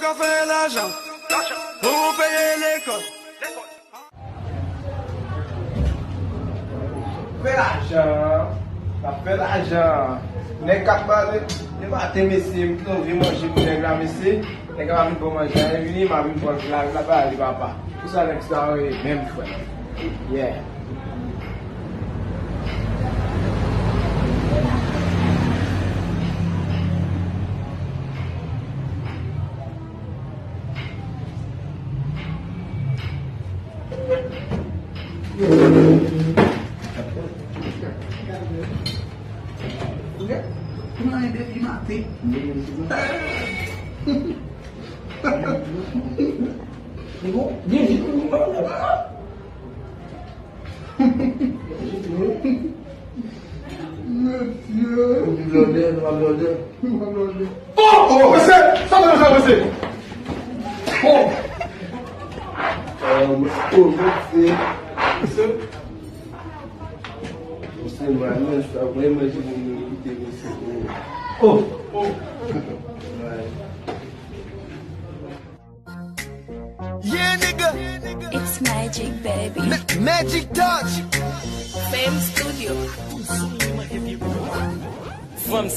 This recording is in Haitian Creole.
qu'à faire l'argent pour payer l'école. Fè l'ajan. Nè kap bade, ne mate mesi, mklo vi manje pou nè gra mesi, nè kap avin pou manje, nè vini ma vin pou la bade papa. Pou sa nèk sa wè, mèm fwe. Yeah. Oh, você! Sabe onde é você? Você vai nos problemas de que teve você. Yeah, nigga. It's magic, baby. Magic touch. Fame Studio. From